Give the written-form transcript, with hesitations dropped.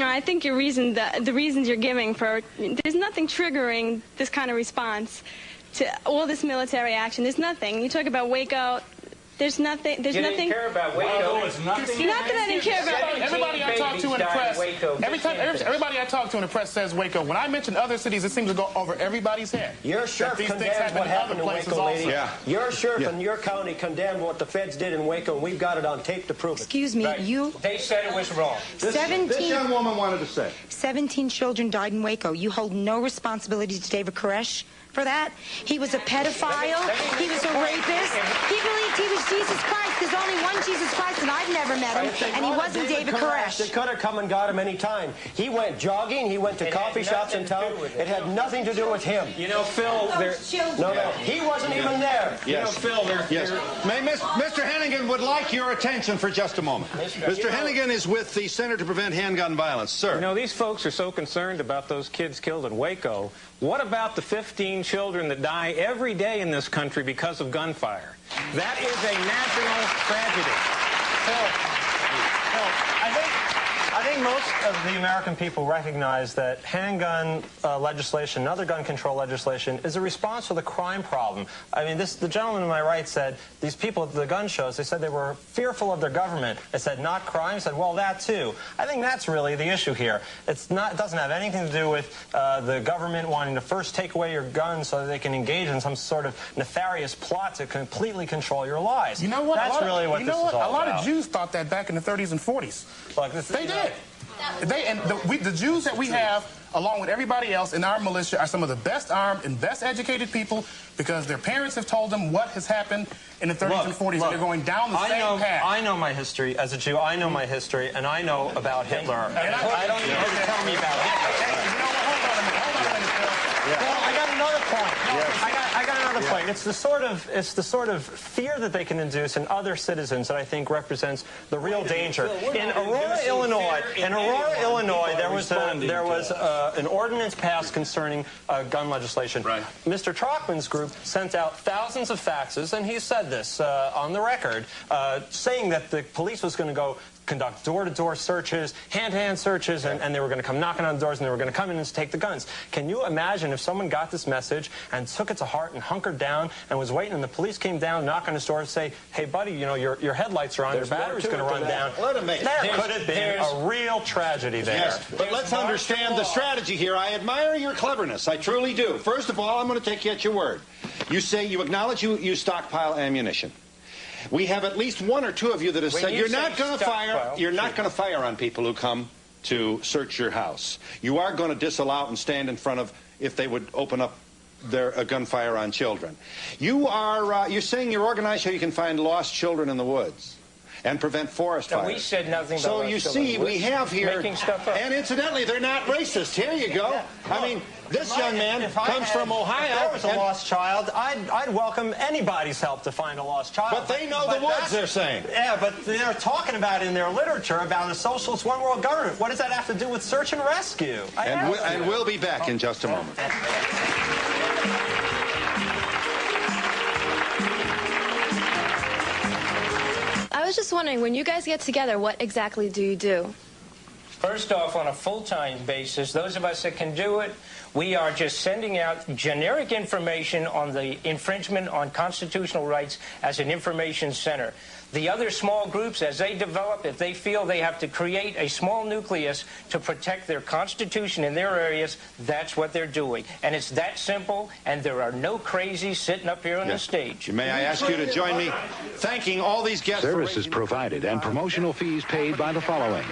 I think the reasons you're giving for, there's nothing triggering this kind of response to all this military action. There's nothing. You talk about Waco. There's nothing. There's nothing. You didn't care about Waco. Not that I didn't care about. Everybody I talk to in the press. Everybody I talk to in the press says Waco. When I mention other cities, it seems to go over everybody's head. Your sheriff condemned what happened in Waco, lady. Yeah. Your sheriff in your county condemned what the feds did in Waco, and we've got it on tape to prove it. Excuse me, you. They said it was wrong. This young woman wanted to say. 17 children died in Waco. You hold no responsibility to David Koresh for that. He was a pedophile. He was a rapist. He believed he was Jesus Christ. There's only one Jesus Christ, and I've never met him, and he wasn't David Koresh. They could have come and got him any time. He went jogging. He went to coffee shops in town. It had nothing to do with him. You know, Phil, no, he wasn't even there. Yes. You know, Phil, Mr. Hennigan would like your attention for just a moment. Mr. Hennigan is with the Center to Prevent Handgun Violence. Sir. You know, these folks are so concerned about those kids killed in Waco. What about the 15 children that die every day in this country because of gunfire? That is a national tragedy. I think most of the American people recognize that handgun legislation, other gun control legislation, is a response to the crime problem. I mean, the gentleman to my right said, these people at the gun shows, they said they were fearful of their government. They said, not crime. They said, well, that too. I think that's really the issue here. It doesn't have anything to do with the government wanting to first take away your guns so that they can engage in some sort of nefarious plot to completely control your lives. You know what? That's really what this is all about. A lot of Jews thought that back in the 30s and 40s. Look, they did. The Jews that we have, along with everybody else in our militia, are some of the best armed and best educated people because their parents have told them what has happened in the 30s and 40s, and they're going down the same path. I know my history as a Jew. I know my history, and I know about Hitler. And I don't need you to tell me about Hitler. You know what? Hold on a minute, Phil. Well, I got another point. Yes. I got another point. It's the sort of fear that they can induce in other citizens that I think represents the real danger. In Aurora, Illinois, there was an ordinance passed concerning gun legislation. Right. Mr. Trockman's group sent out thousands of faxes, and he said this on the record, saying that the police was going to go conduct door-to-door searches, hand-to-hand searches, and they were going to come knocking on the doors, and they were going to come in and take the guns. Can you imagine if someone got this message and took it to heart and hunkered down and was waiting, and the police came down, knock on his door, and say, hey, buddy, you know, your headlights are on, your battery's going to run down. There could have been a real tragedy there. Yes, but let's understand the strategy here. I admire your cleverness. I truly do. First of all, I'm going to take you at your word. You say you acknowledge you stockpile ammunition. We have at least one or two of you that have said you're not going to fire. You're not going to fire on people who come to search your house. You are going to disallow and stand in front of if they would open up a gunfire on children. You're saying you're organized so you can find lost children in the woods and prevent forest fires. We said nothing about so you see, we have here, making stuff up. And incidentally, they're not racist. Here you go. Yeah. I mean, this young man comes from Ohio. If there was a lost child, I'd welcome anybody's help to find a lost child. But they know the woods, they're saying. Yeah, but they're talking about in their literature about a socialist one-world government. What does that have to do with search and rescue? And we'll be back in just a moment. I was just wondering, when you guys get together, what exactly do you do? First off, on a full-time basis, those of us that can do it, we are just sending out generic information on the infringement on constitutional rights as an information center. The other small groups, as they develop, if they feel they have to create a small nucleus to protect their constitution in their areas, that's what they're doing. And it's that simple, and there are no crazies sitting up here on the stage. May I ask you to join me thanking all these guests? Services provided and promotional fees paid by the following.